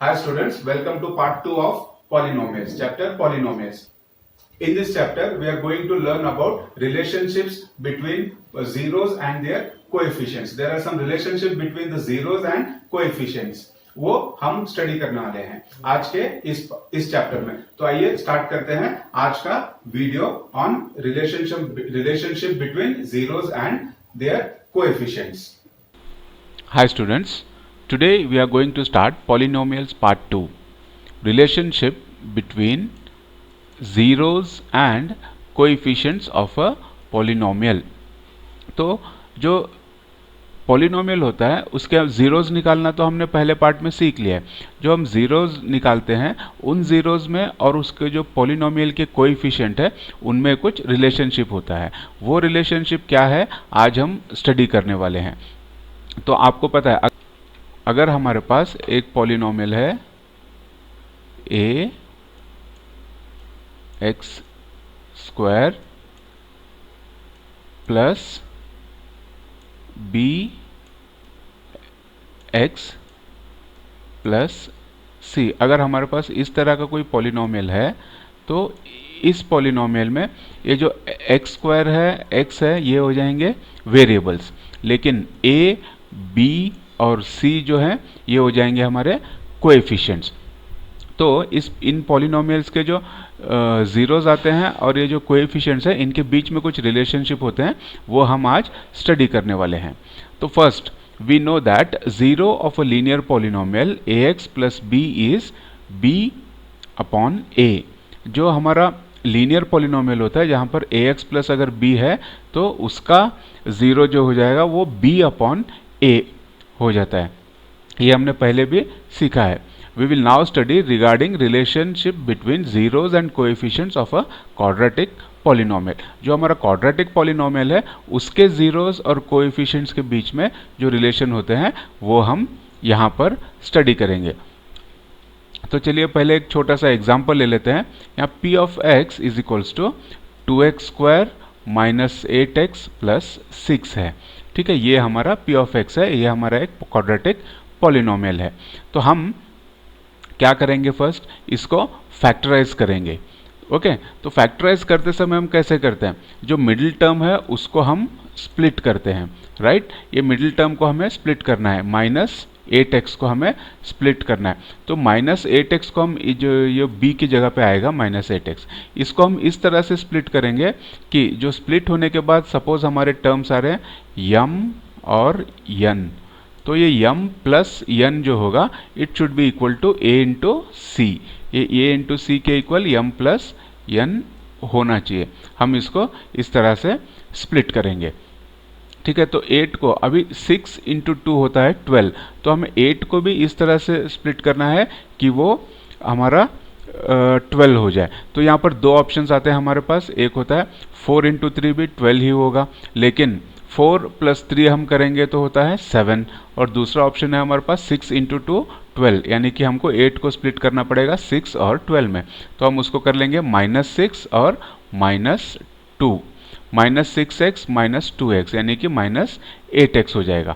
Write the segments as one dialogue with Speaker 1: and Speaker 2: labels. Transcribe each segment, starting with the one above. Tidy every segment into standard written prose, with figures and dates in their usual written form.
Speaker 1: Hi students, welcome to part 2 of polynomials, chapter polynomials. In this chapter, we are going to learn about relationships between zeros and their coefficients. There are some relationship between the zeros and coefficients. वो हम study करने वाले हैं आज के इस chapter में। तो आइए स्टार्ट करते हैं आज का video on relationship between zeros and their coefficients.
Speaker 2: Hi students, today we are going to start polynomials part 2, relationship between zeros and coefficients of a polynomial. तो जो पॉलिनोमियल होता है उसके ज़ीरोज़ निकालना तो हमने पहले पार्ट में सीख लिया है। जो हम ज़ीरोज़ निकालते हैं उन ज़ीरोज़ में और उसके जो पॉलिनोमियल के कोएफिशिएंट है उनमें कुछ रिलेशनशिप होता है। वो रिलेशनशिप क्या है आज हम स्टडी करने वाले हैं। तो आपको पता है अगर हमारे पास एक पॉलिनोमियल है a x square plus b x plus c, अगर हमारे पास इस तरह का कोई पॉलिनोमियल है तो इस पॉलिनोमियल में ये जो x स्क्वायर है x है ये हो जाएंगे वेरिएबल्स, लेकिन a b और c जो है ये हो जाएंगे हमारे कोएफिशिएंट्स। तो इन पॉलिनोमियल्स के जो ज़ीरोज़ आते हैं और ये जो कोएफिशिएंट्स हैं इनके बीच में कुछ रिलेशनशिप होते हैं, वो हम आज स्टडी करने वाले हैं। तो first we know that zero of a linear polynomial ax plus b is b upon a। जो हमारा लीनियर पॉलिनोमियल होता है जहाँ पर ax प्लस अगर b है तो उसका ज़ीरो जो हो जाएगा वो b अपॉन a हो जाता है। ये हमने पहले भी सीखा है। We will now study regarding relationship between zeros and coefficients of a quadratic polynomial. जो हमारा quadratic polynomial है उसके zeros और coefficients के बीच में जो relation होते हैं वो हम यहाँ पर study करेंगे। तो चलिए पहले एक छोटा सा एग्जाम्पल ले लेते हैं। यहाँ p of x is equals to 2x square minus 8x plus 6 है। ठीक है, ये हमारा p of x है, ये हमारा एक क्वाड्रेटिक पॉलिनोमियल है। तो हम क्या करेंगे, फर्स्ट इसको फैक्टराइज करेंगे। ओके, तो फैक्टराइज करते समय हम कैसे करते हैं, जो मिडिल टर्म है उसको हम स्प्लिट करते हैं। राइट, ये मिडिल टर्म को हमें स्प्लिट करना है, माइनस 8x को हमें स्प्लिट करना है। तो माइनस 8x को हम जो ये b की जगह पे आएगा माइनस 8x, इसको हम इस तरह से स्प्लिट करेंगे कि जो स्प्लिट होने के बाद सपोज हमारे टर्म्स आ रहे हैं m और n, तो ये m प्लस n जो होगा it should be equal to a into C. ये a इंटू सी के इक्वल m प्लस n होना चाहिए। हम इसको इस तरह से स्प्लिट करेंगे। ठीक है, तो 8 को अभी 6 इंटू 2 होता है 12, तो हमें 8 को भी इस तरह से स्प्लिट करना है कि वो हमारा 12 हो जाए। तो यहाँ पर दो ऑप्शंस आते हैं हमारे पास, एक होता है 4 इंटू 3 भी 12 ही होगा, लेकिन 4 प्लस 3 हम करेंगे तो होता है 7, और दूसरा ऑप्शन है हमारे पास 6 इंटू 2 12, यानी कि हमको 8 को स्प्लिट करना पड़ेगा 6 और 12 में। तो हम उसको कर लेंगे माइनस 6 और minus 2, minus 6x minus 2x यानी कि माइनस 8x हो जाएगा।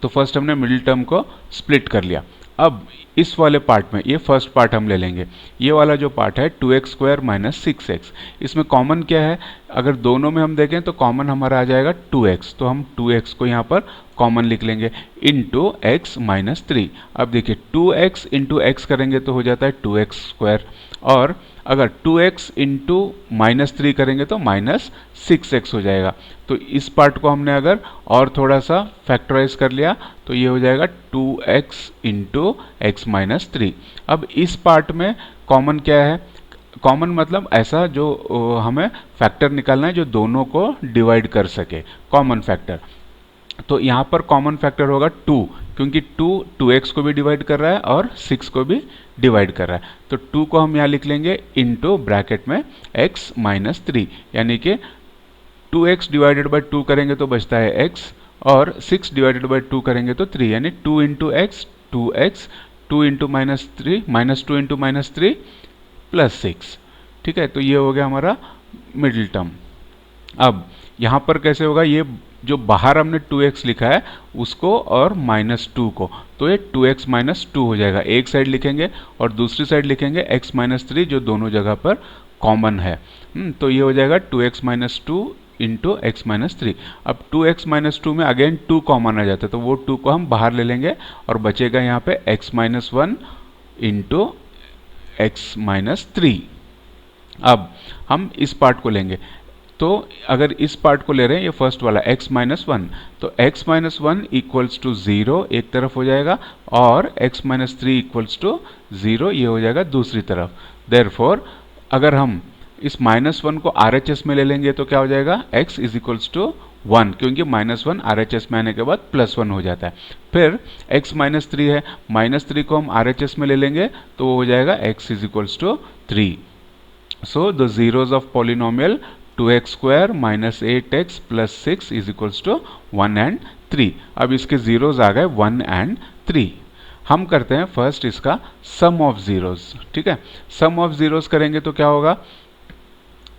Speaker 2: तो फर्स्ट हमने मिडिल टर्म को स्प्लिट कर लिया। अब इस वाले पार्ट में ये फर्स्ट पार्ट हम ले लेंगे, ये वाला जो पार्ट है 2x स्क्वायर माइनस 6x, इसमें कॉमन क्या है, अगर दोनों में हम देखें तो कॉमन हमारा आ जाएगा 2x, तो हम 2x को यहाँ पर कॉमन लिख लेंगे इंटू x माइनस 3। अब देखिए 2x इंटू x करेंगे तो हो जाता है 2x स्क्वायर, और अगर 2x इंटू माइनस 3 करेंगे तो माइनस 6x हो जाएगा। तो इस पार्ट को हमने अगर और थोड़ा सा फैक्टराइज कर लिया तो ये हो जाएगा 2x इंटू x माइनस 3। अब इस पार्ट में कॉमन क्या है, कॉमन मतलब ऐसा जो हमें फैक्टर निकालना है जो दोनों को डिवाइड कर सके, कॉमन फैक्टर। तो यहाँ पर कॉमन फैक्टर होगा 2, क्योंकि 2x को भी डिवाइड कर रहा है और 6 को भी डिवाइड कर रहा है। तो 2 को हम यहाँ लिख लेंगे इंटू ब्रैकेट में x माइनस 3, यानी कि 2x डिवाइडेड बाई 2 करेंगे तो बचता है x, और 6 डिवाइडेड बाई 2 करेंगे तो 3, यानी 2 into x 2x, 2 into minus 3 minus 2 into minus 3 plus 6। ठीक है, तो ये हो गया हमारा मिडिल टर्म। अब यहाँ पर कैसे होगा, ये जो बाहर हमने 2x लिखा है उसको और -2 को, तो ये 2x - 2 हो जाएगा, एक साइड लिखेंगे और दूसरी साइड लिखेंगे x - 3 जो दोनों जगह पर कॉमन है। तो ये हो जाएगा 2x - 2 इंटू एक्स - 3। अब 2x - 2 में अगेन 2 कॉमन आ जाता है, तो वो 2 को हम बाहर ले लेंगे और बचेगा यहाँ पे x - 1 इंटू एक्स - 3। अब हम इस पार्ट को लेंगे, तो अगर इस पार्ट को ले रहे हैं, ये फर्स्ट वाला x - 1, तो x - 1 इक्वल्स टू 0 एक तरफ हो जाएगा और x - 3 इक्वल्स टू 0 ये हो जाएगा दूसरी तरफ। देयरफॉर अगर हम इस -1 को RHS में ले लेंगे तो क्या हो जाएगा, x इज इक्वल्स टू 1, क्योंकि -1 RHS में आने के बाद +1 हो जाता है। फिर x - 3 है, -3 को हम RHS में ले लेंगे तो वो हो जाएगा x is equals to 3। So the zeros of polynomial 2x square minus 8x plus 6 is equals to 1 and 3। अब इसके zeros आ गए 1 and 3। हम करते हैं फर्स्ट इसका sum of zeros, ठीक है। sum of zeros करेंगे तो क्या होगा,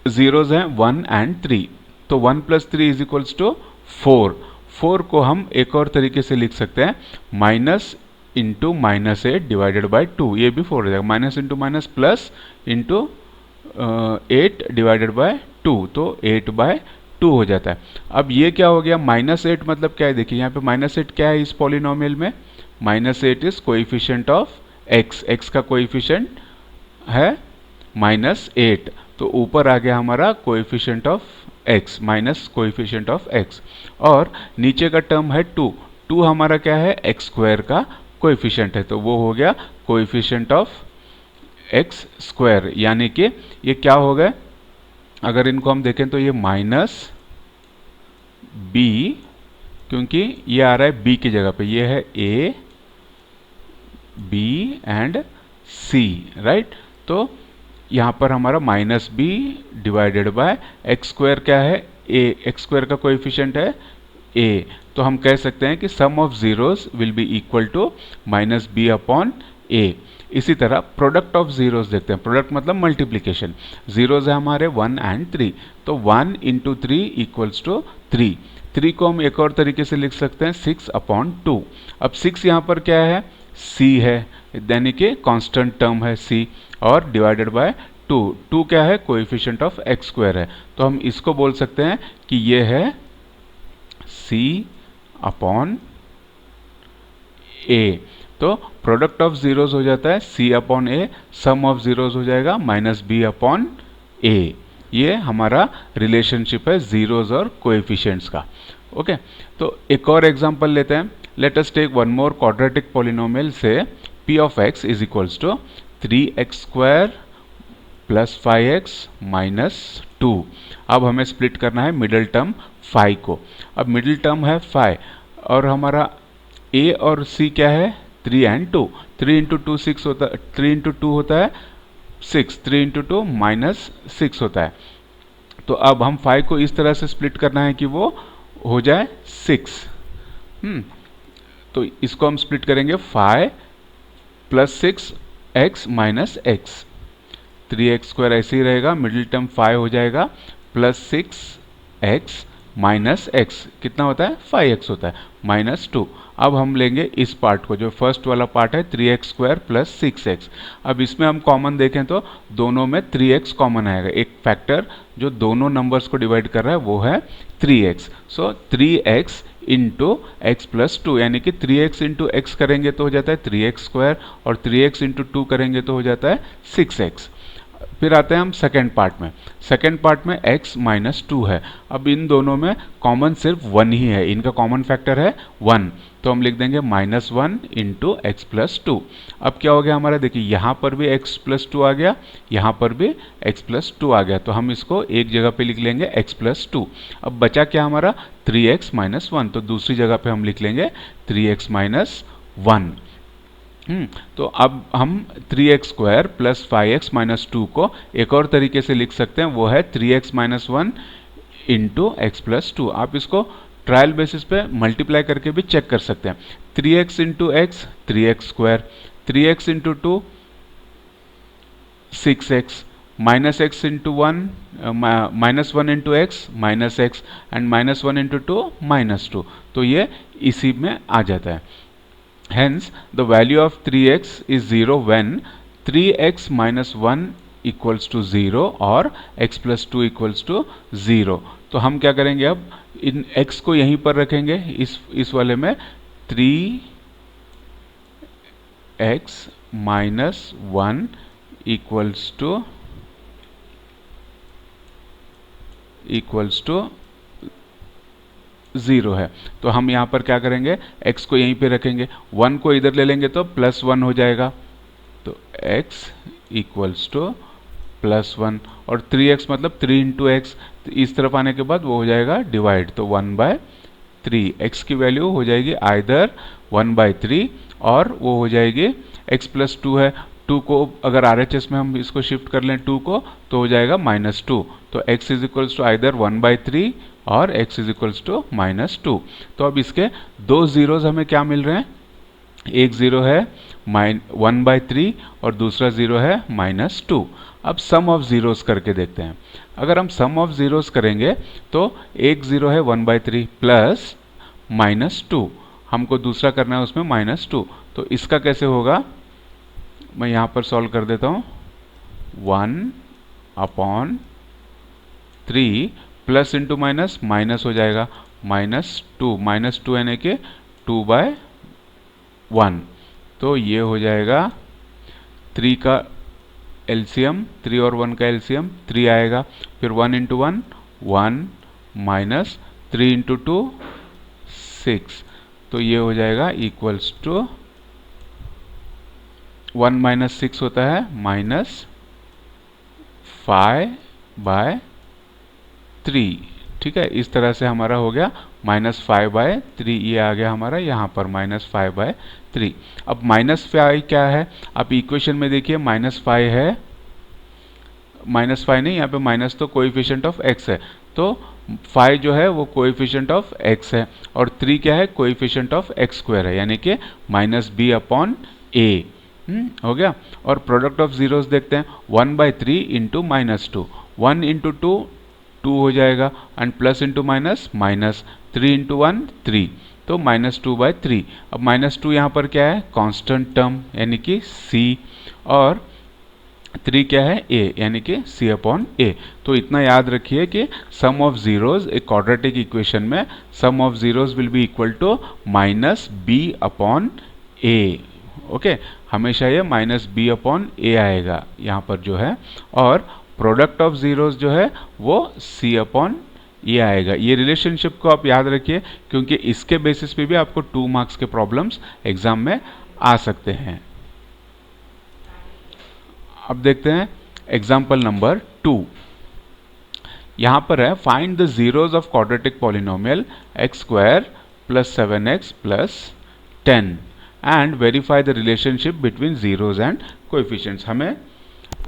Speaker 2: zeros हैं 1 and 3, तो 1 plus 3 is equals to 4। 4 को हम एक और तरीके से लिख सकते हैं, माइनस इंटू -8 डिवाइडेड बाई 2, ये भी 4 हो जाएगा, minus into minus plus into 8 divided by 2, तो 8/2 हो जाता है। अब ये क्या हो गया, -8 मतलब क्या है, देखिए यहाँ पे -8 क्या है इस पॉलिनोमियल में, -8 is coefficient of x, x का कोएफिशिएंट है -8, तो ऊपर आ गया हमारा coefficient of x minus coefficient of x, और नीचे का टर्म है 2, 2 हमारा क्या है x स्क्वायर का कोएफिशिएंट है, तो वो हो गया कोएफिशिएंट ऑफ एक्स स्क्वायर, यानी कि ये क्या हो गए, अगर इनको हम देखें तो ये -b, क्योंकि ये आ रहा है b की जगह पे, ये है a b and c, right. तो यहाँ पर हमारा -b divided by x square क्या है, a, एक्स स्क्वायर का कोएफिशिएंट है a, तो हम कह सकते हैं कि sum of zeros will be equal to -b upon a। इसी तरह प्रोडक्ट ऑफ जीरोस देखते हैं, प्रोडक्ट मतलब मल्टीप्लिकेशन, जीरोस है हमारे 1 एंड 3, तो 1 इंटू 3 इक्वल्स टू 3। 3 को हम एक और तरीके से लिख सकते हैं 6/2। अब 6 यहाँ पर क्या है, c है, यानी कि कांस्टेंट टर्म है c, और डिवाइडेड बाय 2, 2 क्या है, कोएफिशिएंट ऑफ एक्स स्क्वायर है, तो हम इसको बोल सकते हैं कि ये है c/a। तो प्रोडक्ट ऑफ जीरोस हो जाता है c/a, सम ऑफ जीरोस हो जाएगा -b/a। ये हमारा रिलेशनशिप है जीरोस और कोएफिशिएंट्स का। ओके, तो एक और एग्जांपल लेते हैं, let us take one more quadratic polynomial से p of x is equals to 3x square plus 5x minus 2। अब हमें स्प्लिट करना है मिडिल टर्म 5 को। अब मिडिल टर्म है 5 और हमारा a और c क्या है, 3 and 2, 3 इंटू 2 6 होता है, 3 इंटू 2 होता है 6, 3 इंटू 2 -6 होता है। तो अब हम 5 को इस तरह से स्प्लिट करना है कि वो हो जाए 6। तो इसको हम स्प्लिट करेंगे 5 plus 6x minus x, 3x square ऐसे ही रहेगा, मिडिल टर्म 5 हो जाएगा प्लस 6x माइनस x, कितना होता है 5x होता है, -2। अब हम लेंगे इस पार्ट को, जो फर्स्ट वाला पार्ट है 3x स्क्वायर प्लस 6x। अब इसमें हम कॉमन देखें तो दोनों में 3x कॉमन आएगा, एक फैक्टर जो दोनों नंबर्स को डिवाइड कर रहा है वो है 3x। सो 3x इंटू एक्स प्लस 2, यानी कि 3x इंटू एक्स करेंगे तो हो जाता है 3x स्क्वायर, और 3x इंटू 2 करेंगे तो हो जाता है 6x। फिर आते हैं हम सेकेंड पार्ट में, सेकेंड पार्ट में x माइनस 2 है। अब इन दोनों में कॉमन सिर्फ 1 ही है, इनका कॉमन फैक्टर है 1, तो हम लिख देंगे -1 इंटू एक्स प्लस 2। अब क्या हो गया हमारा, देखिए यहाँ पर भी x प्लस 2 आ गया, यहाँ पर भी x प्लस 2 आ गया, तो हम इसको एक जगह पे लिख लेंगे x प्लस 2। अब बचा क्या हमारा 3x माइनस 1, तो दूसरी जगह पे हम लिख लेंगे 3x माइनस 1। तो अब हम 3x square plus 5x minus 2 को एक और तरीके से लिख सकते हैं, वो है 3x minus 1 into x plus 2। आप इसको ट्रायल बेसिस पे मल्टीप्लाई करके भी चेक कर सकते हैं। 3x into x 3x square, 3x into 2 6x, minus x into one, minus one into x minus x, and minus one into two minus two, तो ये इसी में आ जाता है. Hence, the value of 3x is 0 when 3x minus 1 equals to 0 और x plus 2 equals to 0. तो हम क्या करेंगे, अब इन x को यहीं पर रखेंगे, इस वाले में 3x minus 1 equals to 0 है. तो हम यहाँ पर क्या करेंगे, x को यहीं पे रखेंगे, 1 को इधर ले लेंगे तो प्लस 1 हो जाएगा, तो x इक्वल्स टू प्लस 1, और 3x मतलब 3 इंटू एक्स, तो इस तरफ आने के बाद वो हो जाएगा डिवाइड, तो 1/3. x की वैल्यू हो जाएगी आइदर 1/3 और वो हो जाएगी x प्लस 2 है, 2 को अगर RHS में हम इसको शिफ्ट कर लें 2 को, तो हो जाएगा -2. तो x is equals to either 1/3 और x इज इक्वल्स टू -2. तो अब इसके दो जीरोज हमें क्या मिल रहे हैं, एक जीरो है 1/3 और दूसरा जीरो है -2. अब सम ऑफ जीरोज करके देखते हैं. अगर हम सम ऑफ जीरोज करेंगे तो एक जीरो है 1/3 प्लस -2, हमको दूसरा करना है उसमें -2. तो इसका कैसे होगा, मैं यहाँ पर सॉल्व कर देता हूँ. 1/3 प्लस इंटू माइनस माइनस हो जाएगा, -2 यानी कि 2/1. तो ये हो जाएगा 3 का एलसीएम, 3 और 1 का एलसीएम 3 आएगा, फिर 1 इंटू 1 1 माइनस 3 इंटू 2 6, तो ये हो जाएगा इक्वल्स टू 1 माइनस 6 होता है -5/3. ठीक है, इस तरह से हमारा हो गया -5/3. ये आ गया हमारा यहाँ पर -5/3. अब -5 क्या है, आप इक्वेशन में देखिए -5 है, -5 नहीं, यहाँ पे माइनस तो कोएफिशिएंट ऑफ x है, तो 5 जो है वो कोएफिशिएंट ऑफ x है, और 3 क्या है, कोएफिशिएंट ऑफ x² है, यानी कि -b/a. हो गया. और प्रोडक्ट ऑफ जीरोस देखते हैं, 1/3 इंटू -2, 1 इंटू 2 2 हो जाएगा, and plus into minus minus, 3 into 1 3, तो -2/3. अब -2 यहाँ पर क्या है, कांस्टेंट टर्म यानी कि c, और 3 क्या है, a यानी कि c/a. तो इतना याद रखिए कि सम ऑफ जीरोज, एक क्वाड्रेटिक इक्वेशन में sum of zeros will be equal to -b/a. Okay, हमेशा ये -b/a आएगा यहाँ पर जो है, और प्रोडक्ट ऑफ जीरोस जो है वो c/a आएगा. ये रिलेशनशिप को आप याद रखिए, क्योंकि इसके बेसिस पे भी आपको 2 मार्क्स के प्रॉब्लम्स एग्जाम में आ सकते हैं. अब देखते हैं एग्जाम्पल नंबर 2. यहाँ पर है, find the zeros of quadratic polynomial x² + 7x + 10 and verify the relationship between zeros and coefficients. हमें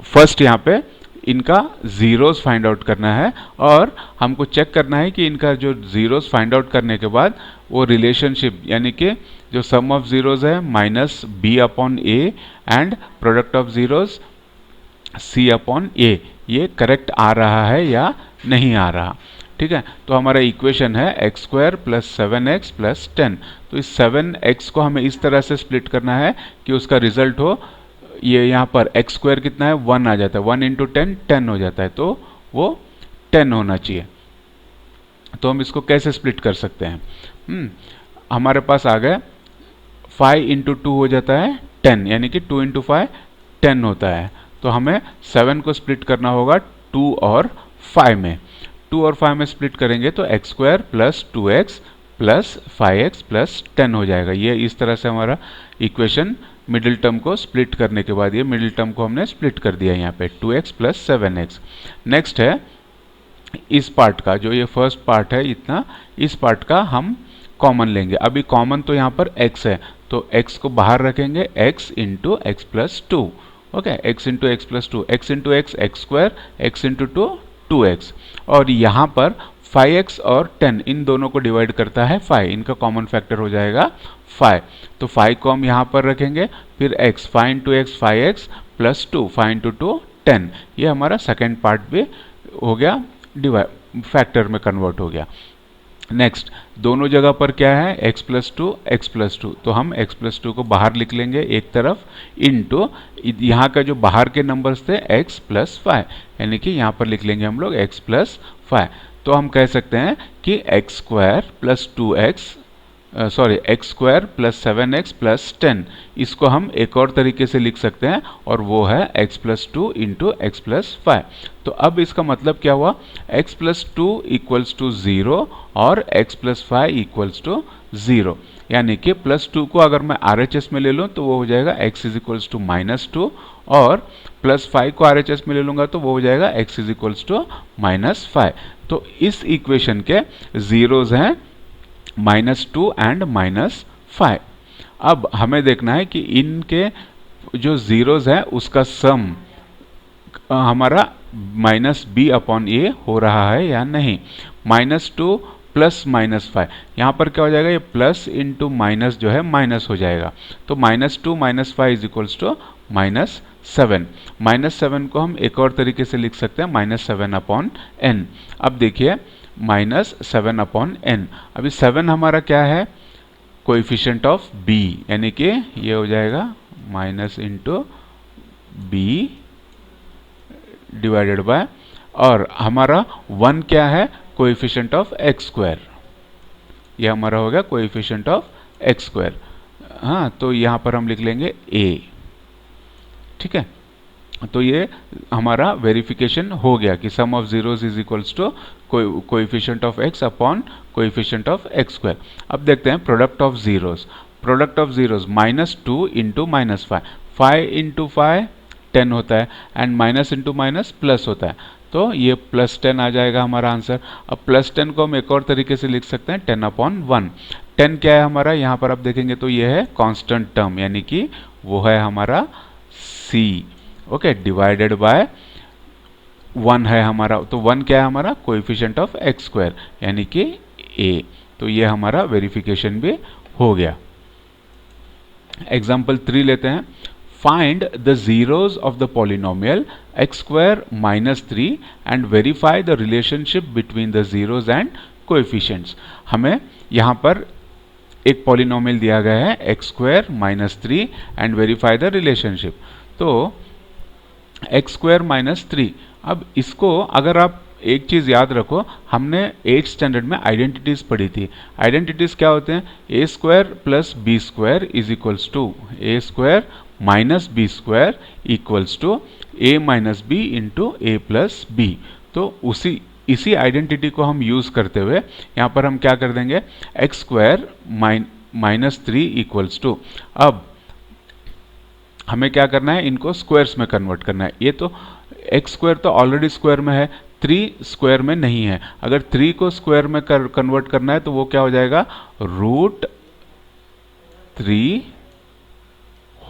Speaker 2: फर्स्ट यहाँ पे इनका जीरोस फाइंड आउट करना है, और हमको चेक करना है कि इनका जो जीरोस फाइंड आउट करने के बाद वो रिलेशनशिप, यानी कि जो सम ऑफ जीरोस है -b/a and product of zeros c/a, ये करेक्ट आ रहा है या नहीं आ रहा. ठीक है, तो हमारा इक्वेशन है x² + 7x + 10. तो इस 7x को हमें इस तरह से स्प्लिट करना है कि उसका रिजल्ट हो, ये यहाँ पर x² कितना है, 1 आ जाता है, 1 इंटू 10 10 हो जाता है, तो वो 10 होना चाहिए. तो हम इसको कैसे स्प्लिट कर सकते हैं, हमारे पास आ गए 5 इंटू 2 हो जाता है 10, यानी कि 2 इंटू 5 10 होता है. तो हमें 7 को स्प्लिट करना होगा 2 और 5 में. 2 और 5 में स्प्लिट करेंगे तो x² + 2x + 5x + 10 हो जाएगा. ये इस तरह से हमारा इक्वेशन, मिडिल टर्म को स्प्लिट करने के बाद ये मिडिल टर्म को हमने स्प्लिट कर दिया यहाँ पे, 2x + 7x. नेक्स्ट है इस पार्ट का, जो ये फर्स्ट पार्ट है इतना, इस पार्ट का हम कॉमन लेंगे. अभी कॉमन तो यहाँ पर x है, तो x को बाहर रखेंगे, x into x + 2. Okay, x into x + 2, x into x x², x into 2 2x, और यहाँ पर 5x और 10 इन दोनों को डिवाइड करता है 5, इनका कॉमन फैक्टर हो जाएगा 5. तो 5 को हम यहाँ पर रखेंगे, फिर x, 5 into x 5x + 2, 5 into 2 10। ये हमारा सेकेंड पार्ट भी हो गया, फैक्टर में कन्वर्ट हो गया। नेक्स्ट, दोनों जगह पर क्या है, x plus to x plus two, तो हम x प्लस टू को बाहर लिख लेंगे एक तरफ, इनटू यहाँ का जो बाहर के नंबर्स थे x प्लस 5, यानी कि यहाँ पर लिख लेंगे हम लोग x प्लस 5। तो हम कह सकते हैं कि x square plus two x x square plus 7x plus 10, इसको हम एक और तरीके से लिख सकते हैं, और वो है x plus two into x plus 5। तो अब इसका मतलब क्या हुआ, x plus two equals to 0 और x प्लस 5 इक्वल्स टू 0, यानी कि प्लस 2 को अगर मैं RHS में ले लूँ तो वो हो जाएगा x is equals to minus 2, और प्लस 5 को RHS में ले लूँगा तो वो हो जाएगा x is equals to minus 5। तो इस इक्वेशन के जीरोज हैं -2 एंड -5। अब हमें देखना है कि इनके जो जीरोज है उसका सम हमारा -b/a हो रहा है या नहीं। -2 प्लस -5, यहाँ पर क्या हो जाएगा, ये प्लस इंटू माइनस जो है माइनस हो जाएगा, तो -2 - 5 इज इक्वल्स टू -7। -7 को हम एक और तरीके से लिख सकते हैं, -7/n। अब देखिए -7/n, अभी 7 हमारा क्या है, कोएफिशिएंट ऑफ b, यानी कि ये हो जाएगा minus into b divided bye, और हमारा 1 क्या है, कोएफिशिएंट ऑफ एक्स स्क्वायर, ये हमारा हो गया कोएफिशिएंट ऑफ एक्स स्क्वायर। हाँ, तो यहाँ पर हम लिख लेंगे a, ठीक है। तो ये हमारा वेरिफिकेशन हो गया कि sum of zeros is equals to coefficient of x upon coefficient of x square. अब देखते हैं product of zeros. Product of zeros -2 into -5, 5 into 5 10 होता है, and minus into minus plus होता है, तो ये +10 आ जाएगा हमारा आंसर। अब +10 को हम एक और तरीके से लिख सकते हैं, 10/1। 10 क्या है हमारा, यहाँ पर आप देखेंगे तो ये है कांस्टेंट टर्म, यानी कि वो है हमारा c, ओके, डिवाइडेड बाय 1 है हमारा, तो 1 क्या है हमारा, कोएफिशिएंट ऑफ एक्स स्क्वायर, यानी कि a। तो ये हमारा वेरिफिकेशन भी हो गया। एग्जाम्पल 3 लेते हैं। Find the zeros of the polynomial x square -3 and verify the relationship between the zeros and coefficients। हमें यहाँ पर एक पॉलिनोमियल दिया गया है x square -3 and verify the relationship। तो x square -3, अब इसको अगर आप एक चीज़ याद रखो, हमने 8th स्टैंडर्ड में आइडेंटिटीज पढ़ी थी। आइडेंटिटीज क्या होते हैं, a square plus B square is equals to a square minus B square equals to a minus B into a plus B. तो इसी आइडेंटिटी को हम यूज करते हुए यहाँ पर हम क्या कर देंगे, एक्स स्क्वायर -3 इक्वल्स टू, अब हमें क्या करना है, इनको स्क्वायर्स में कन्वर्ट करना है। ये तो एक्स स्क्वायर तो ऑलरेडी स्क्वायर में है, 3 स्क्वायर में नहीं है। अगर 3 को स्क्वायर में कन्वर्ट करना है तो वो क्या हो जाएगा, √3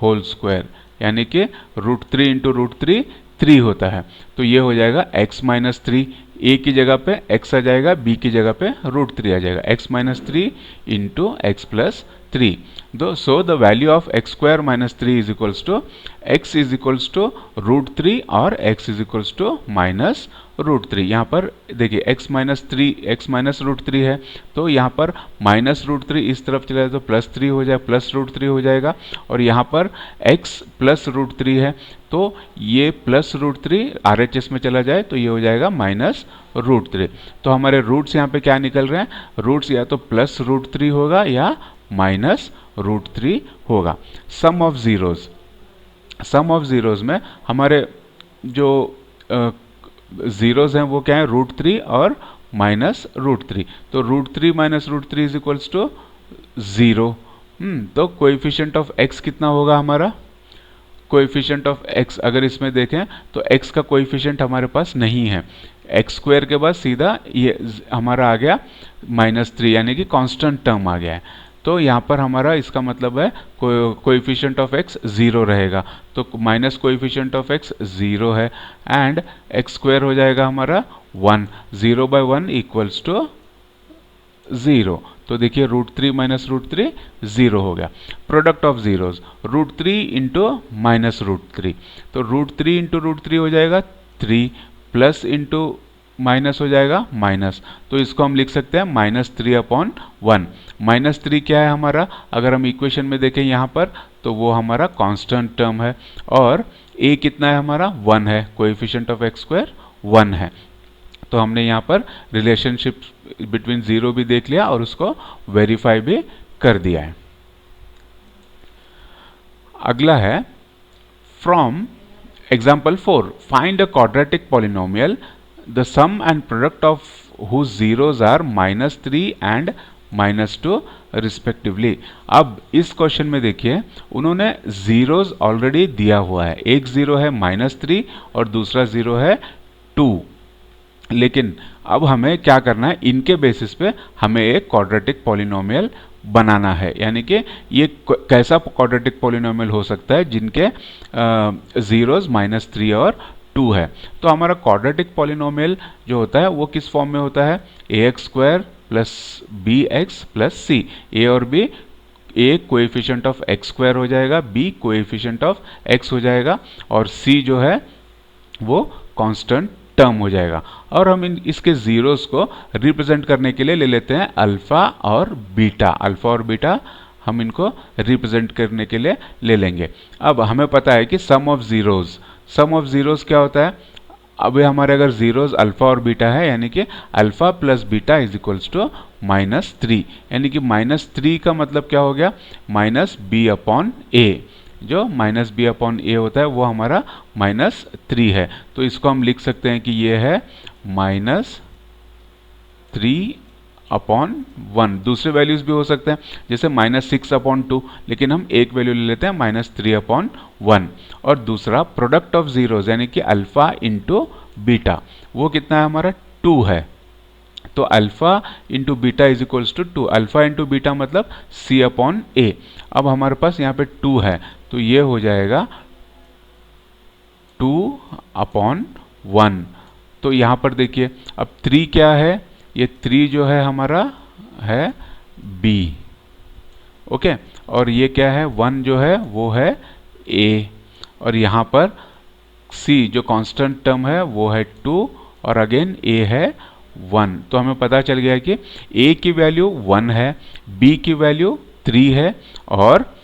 Speaker 2: होल स्क्वायर, यानी कि √3 इंटू √3 3 होता है। तो ये हो जाएगा x -3, a की जगह पे x आ जाएगा, b की जगह पे √3 आ जाएगा, x -3 into x plus 3। So the value of x square -3 is equals to x is equals to √3 और x इज इक्वल्स टू -√3। यहाँ पर देखिए x -√3 है, तो यहाँ पर -√3 इस तरफ चला जाए तो +3 हो जाए, +√3 हो जाएगा, और यहाँ पर x +√3 है, तो ये +√3 RHS में चला जाए तो ये हो जाएगा -√3। तो हमारे रूट्स यहाँ पे क्या निकल रहे हैं, रूट्स या तो +√3 होगा या -√3 होगा। सम ऑफ जीरोज में हमारे जो जीरोज हैं वो क्या है, √3 और -√3। तो √3 -√3 इज इक्वल्स टू 0। तो कोएफिशिएंट ऑफ x कितना होगा हमारा, कोएफिशिएंट ऑफ x अगर इसमें देखें तो x का कोएफिशिएंट हमारे पास नहीं है, एक्स स्क्वायर के बाद सीधा ये हमारा आ गया -3, यानी कि कांस्टेंट टर्म आ गया है। तो यहाँ पर हमारा इसका मतलब है कोएफिशिएंट ऑफ x 0 रहेगा, तो माइनस कोएफिशिएंट ऑफ x 0 है, एंड एक्स स्क्वायर हो जाएगा हमारा 1, 0/1 इक्वल्स टू 0। तो देखिए √3 माइनस √3 0 हो गया। Product of zeros √3 into minus √3, तो √3 इंटू √3 हो जाएगा 3, प्लस इंटू माइनस हो जाएगा माइनस, तो इसको हम लिख सकते हैं -3/1। -3 क्या है हमारा, अगर हम इक्वेशन में देखें यहाँ पर तो वो हमारा कांस्टेंट टर्म है, और a कितना है हमारा 1 है, कोएफिशिएंट ऑफ x² 1 है। तो हमने यहाँ पर रिलेशनशिप बिटवीन जीरो भी देख लिया और उसको वेरीफाई भी कर दिया है। अगला है from example 4, find a quadratic polynomial the sum and product of whose zeros are -3 and -2 respectively. अब इस क्वेश्चन में देखिए उन्होंने जीरोज ऑलरेडी दिया हुआ है, एक जीरो है -3 और दूसरा जीरो है 2, लेकिन अब हमें क्या करना है, इनके बेसिस पे हमें एक क्वाड्रेटिक पॉलिनोमियल बनाना है। यानी कि ये कैसा क्वाड्रेटिक पॉलिनोमियल हो सकता है जिनके जीरोज -3 और 2 है। तो हमारा क्वाड्रेटिक पॉलिनोमियल जो होता है वो किस फॉर्म में होता है, ax² + bx + c। a और b, a coefficient of x² हो जाएगा, b कोएफिशिएंट ऑफ x हो जाएगा, और c जो है वो कांस्टेंट टर्म हो जाएगा। और हम इसके जीरोस को रिप्रेजेंट करने के लिए ले लेते हैं अल्फा और बीटा। अल्फा और बीटा हम इनको रिप्रेजेंट करने के लिए ले लेंगे। अब हमें पता है कि सम ऑफ जीरोस क्या होता है, अब हमारे अगर जीरोस अल्फा और बीटा है यानी कि alpha plus beta is equals to -3, यानी कि -3 का मतलब क्या हो गया, -b/a। जो -b/a होता है वो हमारा -3 है, तो इसको हम लिख सकते हैं कि ये है -3/1। दूसरे वैल्यूज भी हो सकते हैं जैसे -6/2, लेकिन हम एक वैल्यू ले लेते हैं -3/1। और दूसरा प्रोडक्ट ऑफ जीरोज यानी कि अल्फा इंटू बीटा, वो कितना है हमारा 2 है, तो alpha into beta is equals to 2। Alpha into beta मतलब c/a। अब हमारे पास यहाँ पे 2 है, तो ये हो जाएगा 2/1। तो यहाँ पर देखिए अब 3 क्या है, ये 3 जो है हमारा है b, ओके, और ये क्या है 1 जो है वो है a, और यहाँ पर c जो कांस्टेंट टर्म है वो है 2 और अगेन a है 1। तो हमें पता चल गया कि a की वैल्यू 1 है, b की वैल्यू 3 है और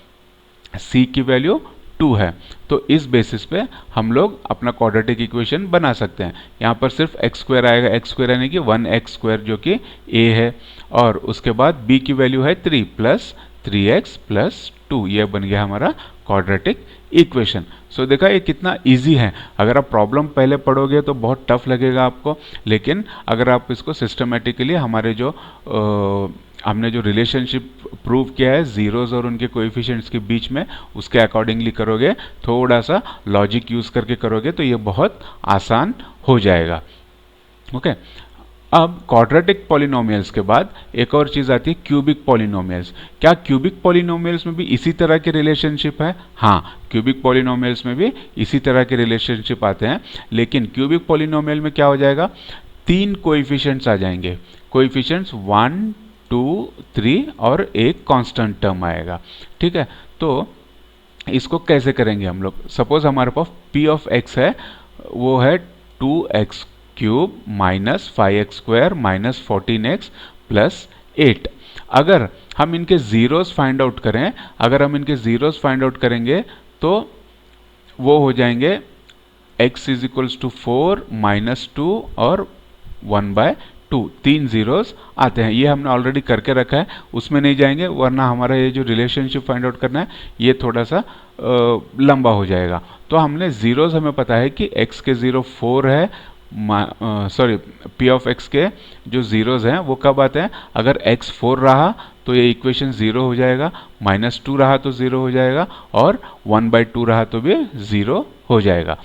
Speaker 2: c की वैल्यू 2 है। तो इस बेसिस पे हम लोग अपना क्वाड्रेटिक इक्वेशन बना सकते हैं। यहाँ पर सिर्फ x² आएगा, x² यानी कि 1x² जो कि a है, और उसके बाद b की वैल्यू है 3 + 3x + 2, ये बन गया हमारा क्वाड्रेटिक इक्वेशन। सो देखा ये कितना इजी है। अगर आप प्रॉब्लम पहले पढ़ोगे तो बहुत टफ लगेगा आपको, लेकिन अगर आप इसको सिस्टमेटिकली हमारे जो हमने जो रिलेशनशिप प्रूव किया है जीरोज और उनके कोएफिशिएंट्स के बीच में, उसके अकॉर्डिंगली करोगे, थोड़ा सा लॉजिक यूज करके करोगे तो ये बहुत आसान हो जाएगा। ओके, अब क्वाड्रेटिक पॉलिनोमियल्स के बाद एक और चीज आती है क्यूबिक पॉलिनोमियल्स। क्या क्यूबिक पॉलिनोमियल्स में भी इसी तरह के रिलेशनशिप है? हाँ, क्यूबिक पॉलिनोमियल्स में भी इसी तरह के रिलेशनशिप आते हैं, लेकिन क्यूबिक पॉलिनोमियल में क्या हो जाएगा, 3 कोएफिशिएंट्स आ जाएंगे, कोएफिशिएंट्स 1, 2, 3 और एक कांस्टेंट टर्म आएगा। ठीक है, तो इसको कैसे करेंगे हम लोग, सपोज हमारे पास p ऑफ x है, वो है 2x³ - 5x² - 14x + 8। अगर हम इनके जीरोस फाइंड आउट करें, अगर हम इनके जीरोस फाइंड आउट करेंगे तो वो हो जाएंगे x = 4 - 2 और 1/2, 3 जीरोस आते हैं। ये हमने ऑलरेडी करके रखा है, उसमें नहीं जाएंगे, वरना हमारा ये जो रिलेशनशिप फाइंड आउट करना है ये थोड़ा सा लंबा हो जाएगा। तो हमने जीरोस, हमें पता है कि x के जीरो 4 है, सॉरी p ऑफ x के जो जीरोस हैं वो कब आते हैं, अगर x 4 रहा तो ये इक्वेशन 0 हो जाएगा, -2 रहा तो 0 हो जाएगा, और 1/2 रहा तो भी 0 हो जाएगा।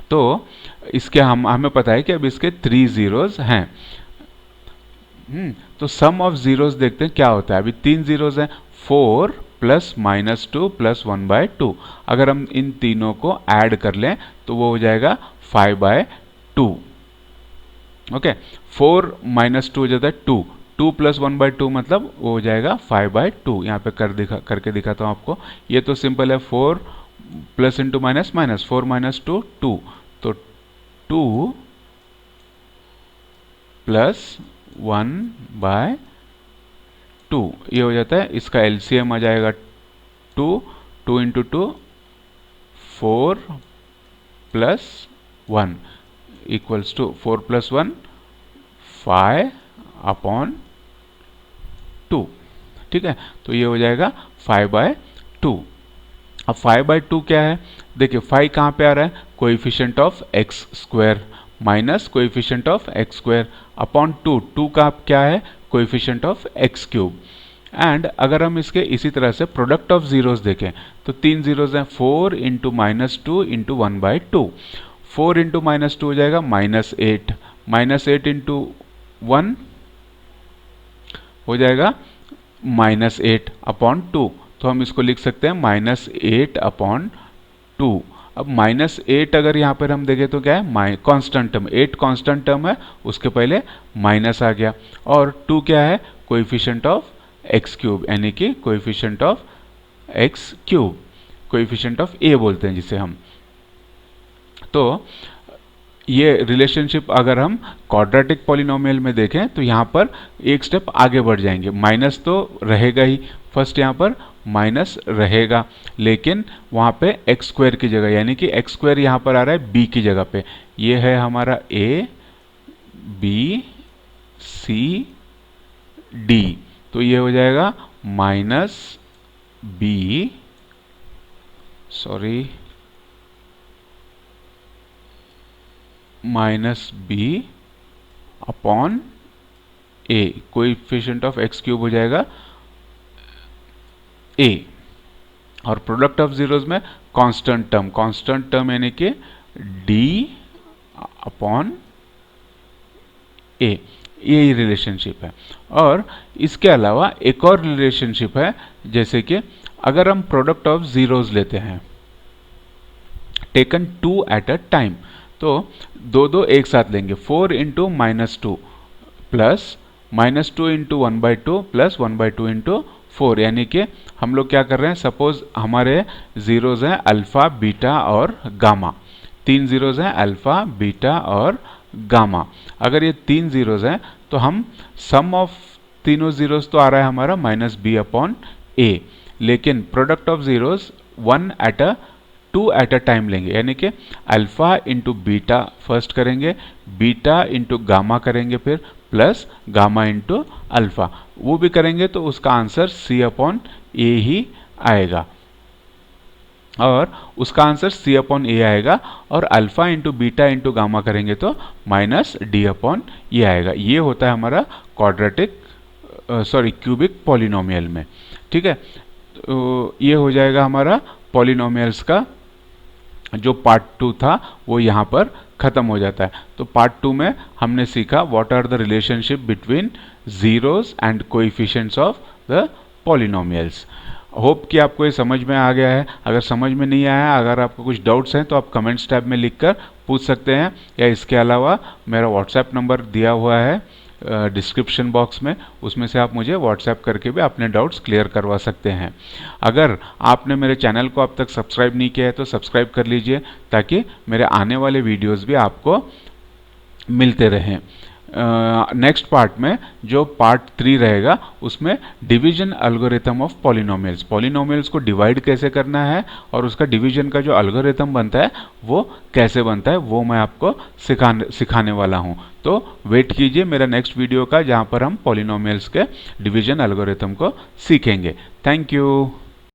Speaker 2: तो इसके हमें पता है कि अब इसके 3 जीरोस हैं। तो सम ऑफ जीरोस देखते हैं क्या होता है। अभी 3 जीरोस हैं, 4 + -2 + 1/2। अगर हम इन तीनों को ऐड कर लें तो वो हो जाएगा 5/2। ओके, 4 - 2 हो जाता है 2, 2 प्लस 1/2 मतलब वो हो जाएगा 5/2। यहाँ पे करके दिखाता हूँ आपको। ये तो सिंपल है, 4 plus into minus minus, 4 minus 2 2, तो 2 प्लस 1/2 ये हो जाता है। इसका एलसीएम आ जाएगा 2, 2 into 2 4 plus 1 equals to 4 plus 1 5/2। ठीक है, तो ये हो जाएगा 5/2। अब 5/2 क्या है? देखिए 5 कहाँ पे आ रहा है? Coefficient of x square minus coefficient of x square upon 2। 2 का क्या है? Coefficient of x cube. And अगर हम इसके इसी तरह से प्रोडक्ट ऑफ जीरोस देखें तो 3 जीरोस हैं, 4 into minus 2 into 1/2। 4 into minus 2 हो जाएगा -8, -8 इंटू 1 हो जाएगा -8 अपॉन 2। तो हम इसको लिख सकते हैं -8 अपॉन 2। अब -8 अगर यहाँ पर हम देखें तो क्या है? कांस्टेंट टर्म, 8 कांस्टेंट टर्म है, उसके पहले माइनस आ गया। और 2 क्या है? कोएफिशिएंट ऑफ एक्स क्यूब, यानी कि coefficient of x cube, coefficient of a बोलते हैं जिसे हम। तो ये रिलेशनशिप अगर हम क्वाड्रेटिक पॉलिनोमियल में देखें तो यहाँ पर एक स्टेप आगे बढ़ जाएंगे। माइनस तो रहेगा ही, फर्स्ट यहाँ पर माइनस रहेगा, लेकिन वहाँ पे एक्स स्क्वायर की जगह, यानी कि एक्स स्क्वायर यहाँ पर आ रहा है बी की जगह पे। ये है हमारा ए बी सी डी, तो ये हो जाएगा minus B upon A, coefficient of x cube हो जाएगा ए। और प्रोडक्ट ऑफ जीरोस में कांस्टेंट टर्म यानी कि डी अपॉन ए, यही रिलेशनशिप है। और इसके अलावा एक और रिलेशनशिप है, जैसे कि अगर हम प्रोडक्ट ऑफ जीरोस लेते हैं टेकन 2 एट अ टाइम, तो दो एक साथ लेंगे। 4 into -2 plus -2 into 1/2 plus 1/2 into 4, यानी कि हम लोग क्या कर रहे हैं? सपोज हमारे जीरोस हैं अल्फा, बीटा और गामा। 3 जीरोस हैं अल्फा, बीटा और गामा। अगर ये 3 जीरोस हैं तो हम सम ऑफ तीनों जीरोस तो आ रहा है हमारा -b अपॉन a, लेकिन product of zeros 2 at a time लेंगे, यानी कि अल्फा इंटू बीटा फर्स्ट करेंगे, बीटा इंटू गामा करेंगे, फिर प्लस गामा इंटू अल्फा, वो भी करेंगे तो उसका आंसर c अपॉन ए ही आएगा। और उसका आंसर c अपॉन ए आएगा। और alpha into beta into gamma करेंगे तो -d अपॉन ये आएगा। ये होता है हमारा क्यूबिक पॉलिनोमियल में। ठीक है, तो ये हो जाएगा हमारा पॉलिनोमियल्स का जो पार्ट 2 था वो यहाँ पर खत्म हो जाता है। तो पार्ट 2 में हमने सीखा what are the relationship between zeros and coefficients of the polynomials. Hope कि आपको ये समझ में आ गया है। अगर समझ में नहीं आया, अगर आपको कुछ डाउट्स हैं तो आप कमेंट्स टैब में लिखकर पूछ सकते हैं, या इसके अलावा मेरा व्हाट्सएप नंबर दिया हुआ है डिस्क्रिप्शन बॉक्स में, उसमें से आप मुझे व्हाट्सएप करके भी अपने डाउट्स क्लियर करवा सकते हैं। अगर आपने मेरे चैनल को अब तक सब्सक्राइब नहीं किया है तो सब्सक्राइब कर लीजिए, ताकि मेरे आने वाले वीडियोस भी आपको मिलते रहें। नेक्स्ट पार्ट में जो पार्ट 3 रहेगा उसमें division algorithm of polynomials, polynomials को डिवाइड कैसे करना है और उसका डिवीजन का जो एल्गोरिथम बनता है वो कैसे बनता है, वो मैं आपको सिखाने वाला हूं। तो वेट कीजिए मेरा नेक्स्ट वीडियो का, जहां पर हम पॉलिनोमियल्स के डिवीजन एल्गोरिथम को सीखेंगे। Thank you.